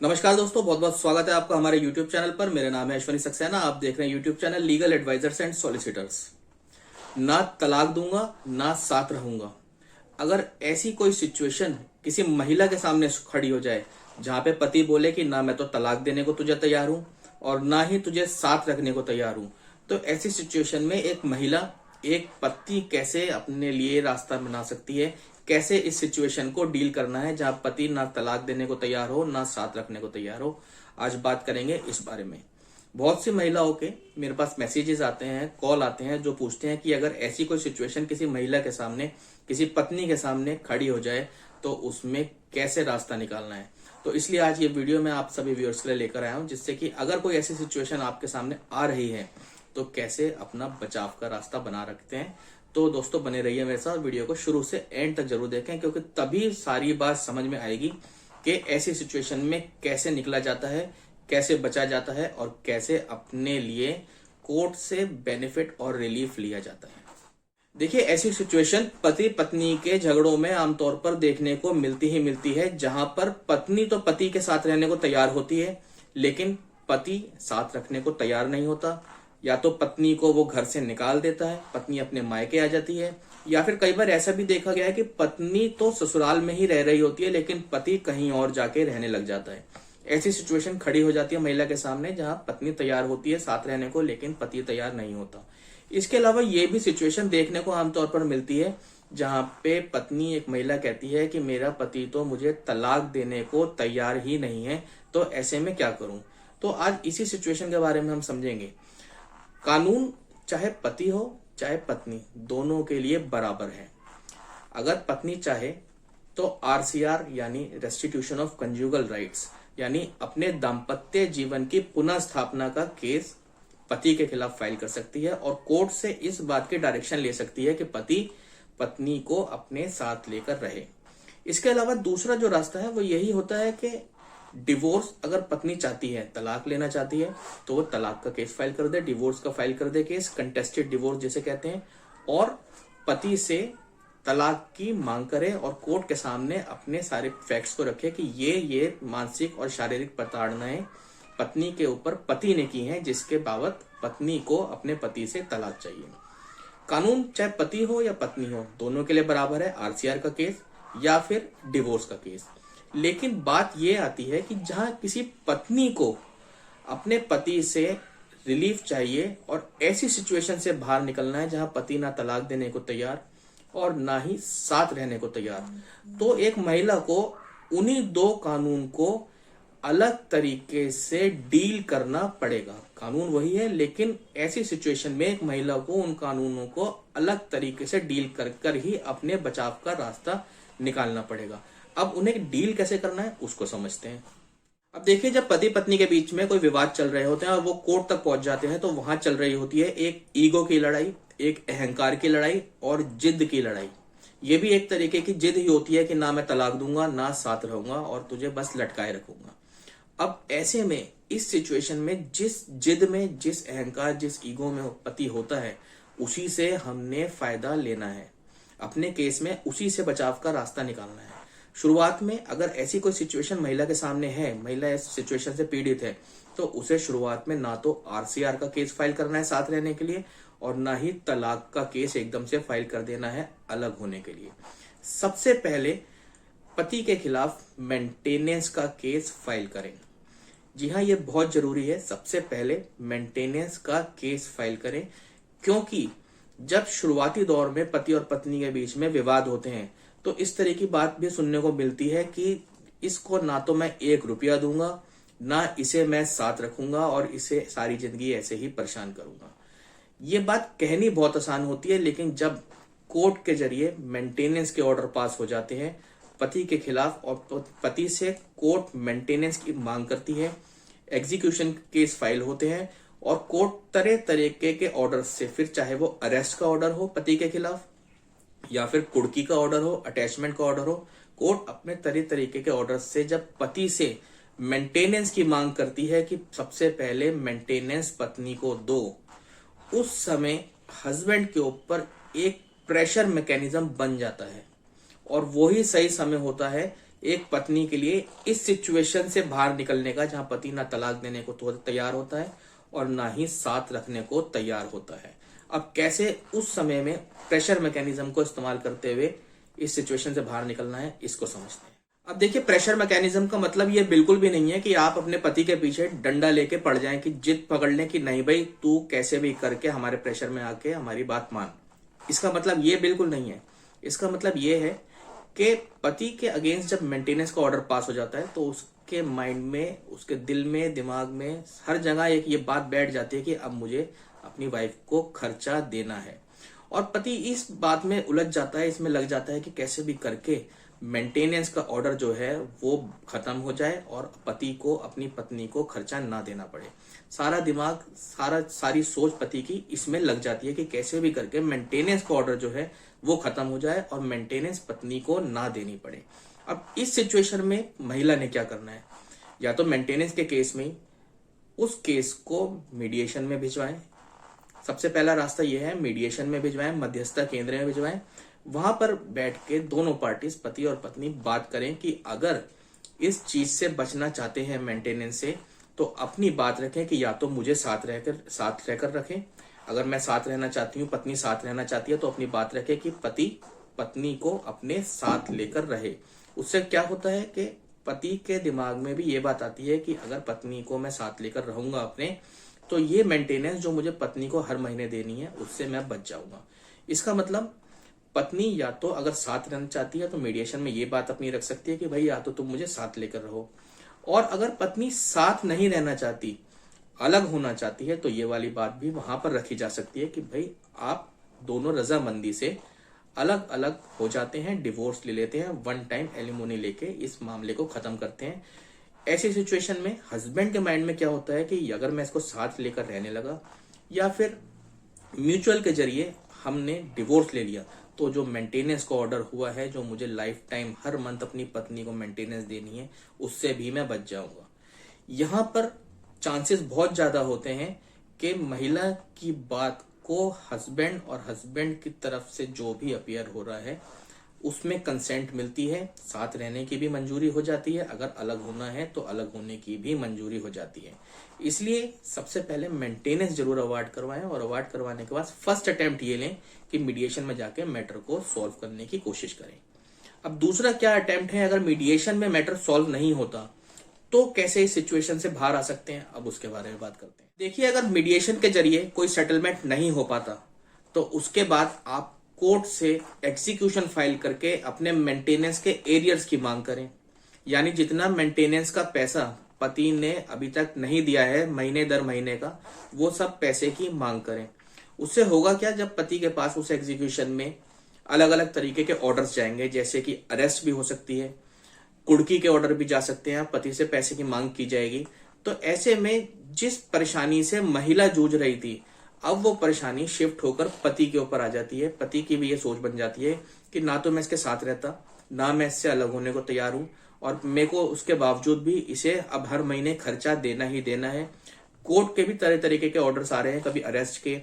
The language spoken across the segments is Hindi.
नमस्कार दोस्तों, बहुत बहुत स्वागत है आपका हमारे YouTube चैनल पर। मेरा नाम है अश्वनी सक्सेना। आप देख रहे हैं YouTube channel legal advisers and solicitors. ना तलाक दूंगा ना साथ रहूंगा। अगर ऐसी कोई सिचुएशन किसी महिला के सामने खड़ी हो जाए जहां पे पति बोले कि ना मैं तो तलाक देने को तुझे तैयार हूं और ना ही तुझे साथ रखने को तैयार हूं, तो ऐसी सिचुएशन में एक महिला, एक पत्नी कैसे अपने लिए रास्ता बना सकती है, कैसे इस सिचुएशन को डील करना है जहां पति ना तलाक देने को तैयार हो ना साथ रखने को तैयार हो। आज बात करेंगे इस बारे में। बहुत सी महिलाओं के मेरे पास मैसेजेस आते हैं, कॉल आते हैं जो पूछते हैं कि अगर ऐसी कोई सिचुएशन किसी महिला के सामने, किसी पत्नी के सामने खड़ी हो जाए तो उसमें कैसे रास्ता निकालना है। तो इसलिए आज ये वीडियो मैं आप सभी व्यूअर्स के लिए लेकर आया हूं, जिससे कि अगर कोई ऐसी सिचुएशन आपके सामने आ रही है तो कैसे अपना बचाव का रास्ता बना रखते हैं। तो दोस्तों बने रहिए मेरे साथ, वीडियो को शुरू से एंड तक जरूर देखें, क्योंकि तभी सारी बात समझ में आएगी कि ऐसी सिचुएशन में कैसे निकला जाता है, कैसे बचा जाता है और कैसे अपने लिए कोर्ट से बेनिफिट और रिलीफ लिया जाता है। देखिए, ऐसी सिचुएशन पति पत्नी के झगड़ों में आमतौर पर देखने को मिलती ही मिलती है, जहां पर पत्नी तो पति के साथ रहने को तैयार होती है लेकिन पति साथ रखने को तैयार नहीं होता। या तो पत्नी को वो घर से निकाल देता है, पत्नी अपने मायके आ जाती है, या फिर कई बार ऐसा भी देखा गया है कि पत्नी तो ससुराल में ही रह रही होती है लेकिन पति कहीं और जाके रहने लग जाता है। ऐसी सिचुएशन खड़ी हो जाती है महिला के सामने जहां पत्नी तैयार होती है साथ रहने को लेकिन पति तैयार नहीं होता। इसके अलावा ये भी सिचुएशन देखने को आमतौर पर मिलती है जहां पे पत्नी, एक महिला कहती है कि मेरा पति तो मुझे तलाक देने को तैयार ही नहीं है, तो ऐसे में क्या करूं। तो आज इसी सिचुएशन के बारे में हम समझेंगे। कानून चाहे पति हो चाहे पत्नी, दोनों के लिए बराबर है। अगर पत्नी चाहे तो आरसीआर यानी रेस्टिट्यूशन ऑफ कंजुगल राइट्स, यानी अपने दाम्पत्य जीवन की पुनः स्थापना का केस पति के खिलाफ फाइल कर सकती है और कोर्ट से इस बात की डायरेक्शन ले सकती है कि पति पत्नी को अपने साथ लेकर रहे। इसके अलावा दूसरा जो रास्ता है वो यही होता है कि डिवोर्स, अगर पत्नी चाहती है, तलाक लेना चाहती है, तो वो तलाक का केस फाइल कर दे, डिवोर्स का फाइल कर दे केस, कंटेस्टेड डिवोर्स जिसे कहते हैं, और पति से तलाक की मांग करे और कोर्ट के सामने अपने सारे फैक्ट्स को रखे कि ये मानसिक और शारीरिक प्रताड़नाएं पत्नी के ऊपर पति ने की हैं, जिसके बाबत पत्नी को अपने पति से तलाक चाहिए। कानून चाहे पति हो या पत्नी हो, दोनों के लिए बराबर है, आरसीआर का केस या फिर डिवोर्स का केस। लेकिन बात यह आती है कि जहां किसी पत्नी को अपने पति से रिलीफ चाहिए और ऐसी सिचुएशन से बाहर निकलना है जहां पति ना तलाक देने को तैयार और ना ही साथ रहने को तैयार, तो एक महिला को उन्हीं दो कानून को अलग तरीके से डील करना पड़ेगा। कानून वही है लेकिन ऐसी सिचुएशन में एक महिला को उन कानूनों को अलग तरीके से डील कर ही अपने बचाव का रास्ता निकालना पड़ेगा। अब उन्हें डील कैसे करना है उसको समझते हैं। अब देखिए, जब पति पत्नी के बीच में कोई विवाद चल रहे होते हैं और वो कोर्ट तक पहुंच जाते हैं तो वहां चल रही होती है एक ईगो की लड़ाई, एक अहंकार की लड़ाई और जिद की लड़ाई। ये भी एक तरीके की जिद ही होती है कि ना मैं तलाक दूंगा ना साथ रहूंगा और तुझे बस लटकाए रखूंगा। अब ऐसे में इस सिचुएशन में जिस जिद में, जिस अहंकार, जिस ईगो में पति होता है, उसी से हमने फायदा लेना है। अपने केस में उसी से बचाव का रास्ता निकालना है। शुरुआत में अगर ऐसी कोई सिचुएशन महिला के सामने है, महिला इस सिचुएशन से पीड़ित है, तो उसे शुरुआत में ना तो आरसीआर का केस फाइल करना है साथ रहने के लिए और ना ही तलाक का केस एकदम से फाइल कर देना है अलग होने के लिए। सबसे पहले पति के खिलाफ मेंटेनेंस का केस फाइल करें। जी हाँ, ये बहुत जरूरी है। सबसे पहले मेंटेनेंस का केस फाइल करें, क्योंकि जब शुरुआती दौर में पति और पत्नी के बीच में विवाद होते हैं तो इस तरह की बात भी सुनने को मिलती है कि इसको ना तो मैं 1 रुपया दूंगा, ना इसे मैं साथ रखूंगा और इसे सारी जिंदगी ऐसे ही परेशान करूंगा। ये बात कहनी बहुत आसान होती है, लेकिन जब कोर्ट के जरिए मेंटेनेंस के ऑर्डर पास हो जाते हैं पति के खिलाफ और पति से कोर्ट मेंटेनेंस की मांग करती है, एग्जीक्यूशन केस फाइल होते हैं और कोर्ट तरह तरीके के ऑर्डर से, फिर चाहे वो अरेस्ट का ऑर्डर हो पति के खिलाफ या फिर कुर्की का ऑर्डर हो, अटैचमेंट का ऑर्डर हो, कोर्ट अपने तरह तरीके के ऑर्डर से जब पति से मेंटेनेंस की मांग करती है कि सबसे पहले मेंटेनेंस पत्नी को दो, उस समय हस्बैंड के ऊपर एक प्रेशर मैकेनिज्म बन जाता है और वही सही समय होता है एक पत्नी के लिए इस सिचुएशन से बाहर निकलने का जहां पति ना तलाक देने को तो तैयार होता है और ना ही साथ रखने को तैयार होता है। अब कैसे उस समय में प्रेशर मैकेनिज्म को इस्तेमाल करते हुए इस सिचुएशन से बाहर निकलना है, इसको समझते हैं। अब देखिए, प्रेशर मैकेनिज्म का मतलब ये बिल्कुल भी नहीं है कि आप अपने पति के पीछे डंडा लेके पड़ जाएं, कि जिद पकड़ लें कि नहीं भाई तू कैसे भी करके हमारे प्रेशर में आके हमारी बात मान। इसका मतलब ये बिल्कुल नहीं है। इसका मतलब ये है कि पति के अगेंस्ट जब मेंटेनेंस का ऑर्डर पास हो जाता है तो उसके माइंड में, उसके दिल में, दिमाग में, हर जगह एक ये बात बैठ जाती है कि अब मुझे अपनी वाइफ को खर्चा देना है। और पति इस बात में उलझ जाता है, इसमें लग जाता है कि कैसे भी करके मेंटेनेंस का ऑर्डर जो है वो खत्म हो जाए और पति को, अपनी पत्नी को खर्चा ना देना पड़े। सारा दिमाग, सारी सोच पति की इसमें लग जाती है कि कैसे भी करके मेंटेनेंस का ऑर्डर जो है वो खत्म हो जाए और मेंटेनेंस पत्नी को ना देनी पड़े। अब इस सिचुएशन में महिला ने क्या करना है? या तो मेंटेनेंस के केस में उस केस को मीडिएशन में भिजवाएं। सबसे पहला रास्ता यह है, मीडिएशन में भिजवाएं, मध्यस्थता केंद्र में भिजवाएं। वहां पर बैठ के दोनों पार्टीज, पति और पत्नी, बात करें कि अगर इस चीज से बचना चाहते हैं मेंटेनेंस से, तो अपनी बात रखें कि या तो मुझे साथ रहकर रखें। अगर मैं साथ रहना चाहती हूँ, पत्नी साथ रहना चाहती है, तो अपनी बात रखे कि पति पत्नी को अपने साथ लेकर रहे। उससे क्या होता है कि पति के दिमाग में भी ये बात आती है कि अगर पत्नी को मैं साथ लेकर रहूंगा अपने, तो ये मेंटेनेंस जो मुझे पत्नी को हर महीने देनी है उससे मैं बच जाऊंगा। इसका मतलब पत्नी या तो अगर साथ रहना चाहती है तो मीडिएशन में ये बात अपनी रख सकती है कि भाई या तो तुम मुझे साथ लेकर रहो, और अगर पत्नी साथ नहीं रहना चाहती, अलग होना चाहती है, तो ये वाली बात भी वहां पर रखी जा सकती है कि भाई आप दोनों रजामंदी से अलग अलग हो जाते हैं, डिवोर्स ले लेते हैं, वन टाइम एलिमोनी लेके इस मामले को खत्म करते हैं। ऐसी सिचुएशन में हस्बैंड के माइंड में क्या होता है कि अगर मैं इसको साथ लेकर रहने लगा या फिर म्यूचुअल के जरिए हमने डिवोर्स ले लिया, तो जो मेंटेनेंस का ऑर्डर हुआ है, जो मुझे लाइफ टाइम हर मंथ अपनी पत्नी को मेंटेनेंस देनी है, उससे भी मैं बच जाऊंगा। यहां पर चांसेस बहुत ज्यादा होते हैं कि महिला की बात को हस्बैंड और हस्बैंड की तरफ से जो भी अपियर हो रहा है उसमें कंसेंट मिलती है, साथ रहने की भी मंजूरी हो जाती है, अगर अलग होना है तो अलग होने की भी मंजूरी हो जाती है। इसलिए सबसे पहले मेंटेनेंस जरूर अवॉइड करवाएं, और अवॉइड करवाने के बाद फर्स्ट अटेम्प्ट ये लें कि मीडिएशन में जाके मैटर को सॉल्व करने की कोशिश करें। अब दूसरा क्या अटेम्प्ट है, अगर मीडिएशन में मैटर सॉल्व नहीं होता तो कैसे इस सिचुएशन से बाहर आ सकते हैं, अब उसके बारे में बात करते हैं। देखिए, अगर मीडिएशन के जरिए कोई सेटलमेंट नहीं हो पाता तो उसके बाद आप कोर्ट से एग्जीक्यूशन फाइल करके अपने मेंटेनेंस के एरियर्स की मांग करें। यानी जितना मेंटेनेंस का पैसा पति ने अभी तक नहीं दिया है महीने दर महीने का, वो सब पैसे की मांग करें। उससे होगा क्या, जब पति के पास उस एग्जीक्यूशन में अलग अलग तरीके के ऑर्डर्स जाएंगे, जैसे कि अरेस्ट भी हो सकती है, कुर्की के ऑर्डर भी जा सकते हैं, पति से पैसे की मांग की जाएगी। तो ऐसे में जिस परेशानी से महिला जूझ रही थी, अब वो परेशानी शिफ्ट होकर पति के ऊपर आ जाती है। पति की भी ये सोच बन जाती है कि ना तो मैं इसके साथ रहता, ना मैं इससे अलग होने को तैयार हूं, और मेरे को उसके बावजूद भी इसे अब हर महीने खर्चा देना ही देना है। कोर्ट के भी तरह तरीके के ऑर्डर्स आ रहे हैं, कभी अरेस्ट के,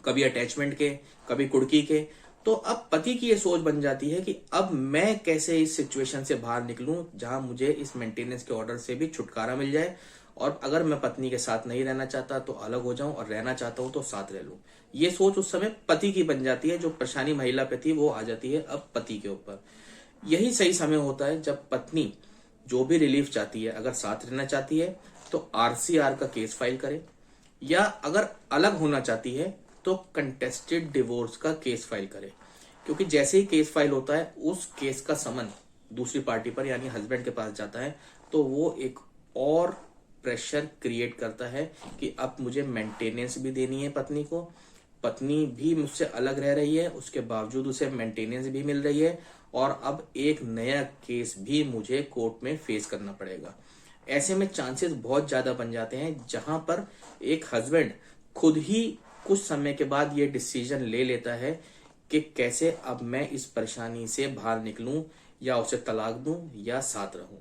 कभी अटैचमेंट के, कभी कुर्की के। तो अब पति की ये सोच बन जाती है कि अब मैं कैसे इस सिचुएशन से बाहर निकलूं जहां मुझे इस मेंटेनेंस के ऑर्डर से भी छुटकारा मिल जाए, और अगर मैं पत्नी के साथ नहीं रहना चाहता तो अलग हो जाऊं, और रहना चाहता हूं तो साथ रह लूं। ये सोच उस समय पति की बन जाती है। जो परेशानी महिला पे थी वो आ जाती है अब पति के ऊपर। यही सही समय होता है जब पत्नी जो भी रिलीफ चाहती है, अगर साथ रहना चाहती है तो आरसीआर का केस फाइल करे, या अगर अलग होना चाहती है तो कंटेस्टेड डिवोर्स का केस फाइल करे। क्योंकि जैसे ही केस फाइल होता है, उस केस का समन दूसरी पार्टी पर यानी हस्बैंड के पास जाता है, तो वो एक और प्रेशर क्रिएट करता है कि अब मुझे मेंटेनेंस भी देनी है पत्नी को, पत्नी भी मुझसे अलग रह रही है, उसके बावजूद उसे मेंटेनेंस भी मिल रही है, और अब एक नया केस भी मुझे कोर्ट में फेस करना पड़ेगा। ऐसे में चांसेस बहुत ज्यादा बन जाते हैं जहां पर एक हस्बैंड खुद ही कुछ समय के बाद ये डिसीजन ले लेता है कि कैसे अब मैं इस परेशानी से बाहर निकलूं, या उसे तलाक दूं या साथ रहूं।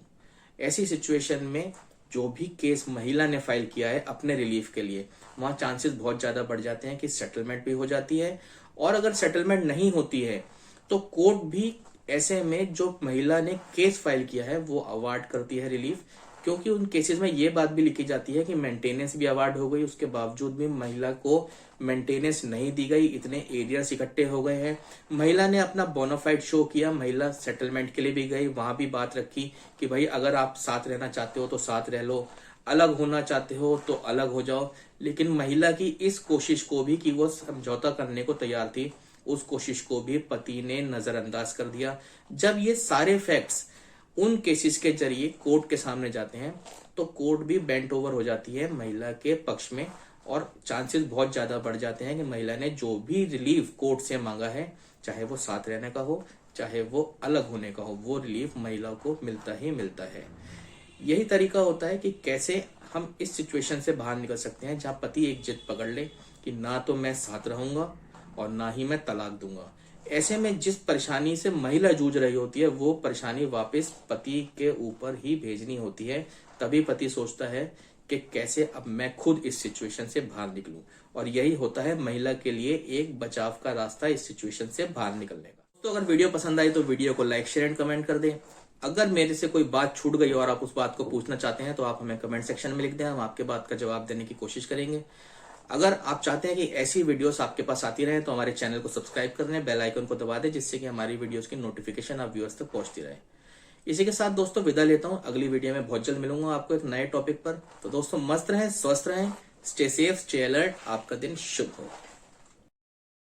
ऐसी सिचुएशन में जो भी केस महिला ने फाइल किया है अपने रिलीफ के लिए, वहां चांसेस बहुत ज्यादा बढ़ जाते हैं कि सेटलमेंट भी हो जाती है, और अगर सेटलमेंट नहीं होती है तो कोर्ट भी ऐसे में जो महिला ने केस फाइल किया है वो अवार्ड करती है रिलीफ, क्योंकि उन केसेस में ये बात भी लिखी जाती है कि मेंटेनेंस भी अवार्ड हो गई, उसके बावजूद भी महिला को मेंटेनेंस नहीं दी गई, इतने एरियर्स इकट्ठे हो गए हैं। महिला ने अपना बोनाफाइड शो किया, महिला सेटलमेंट के लिए भी गई, वहां भी बात रखी कि भाई अगर आप साथ रहना चाहते हो तो साथ रह लो, अलग होना चाहते हो तो अलग हो जाओ। लेकिन महिला की इस कोशिश को भी, कि वो समझौता करने को तैयार थी, उस कोशिश को भी पति ने नजरअंदाज कर दिया। जब ये सारे फैक्ट्स उन केसेस के जरिए कोर्ट के सामने जाते हैं तो कोर्ट भी बेंट ओवर हो जाती है महिला के पक्ष में, और चांसेस बहुत ज्यादा बढ़ जाते हैं कि महिला ने जो भी रिलीफ कोर्ट से मांगा है, चाहे वो साथ रहने का हो चाहे वो अलग होने का हो, वो रिलीफ महिला को मिलता ही मिलता है। यही तरीका होता है कि कैसे हम इस सिचुएशन से बाहर निकल सकते हैं, जहां पति एक जिद पकड़ ले कि ना तो मैं साथ रहूंगा और ना ही मैं तलाक दूंगा। ऐसे में जिस परेशानी से महिला जूझ रही होती है वो परेशानी वापस पति के ऊपर ही भेजनी होती है। तभी पति सोचता है कि कैसे अब मैं खुद इस सिचुएशन से बाहर निकलूं, और यही होता है महिला के लिए एक बचाव का रास्ता इस सिचुएशन से बाहर निकलने का। तो अगर वीडियो पसंद आई तो वीडियो को लाइक शेयर एंड कमेंट कर दें। अगर मेरे से कोई बात छूट गई और आप उस बात को पूछना चाहते हैं तो आप हमें कमेंट सेक्शन में लिख दें, हम आपके बात का जवाब देने की कोशिश करेंगे। अगर आप चाहते हैं कि ऐसी वीडियोस आपके पास आती रहें तो हमारे चैनल को सब्सक्राइब कर दें, बेल आइकन को दबा दें, जिससे कि हमारी वीडियोस की नोटिफिकेशन आप व्यूअर्स तक पहुंचती रहे। इसी के साथ दोस्तों विदा लेता हूं, अगली वीडियो में बहुत जल्द मिलूंगा आपको एक नए टॉपिक पर। तो दोस्तों मस्त रहें, स्वस्थ रहें, स्टे सेफ, स्टे अलर्ट, आपका दिन शुभ हो।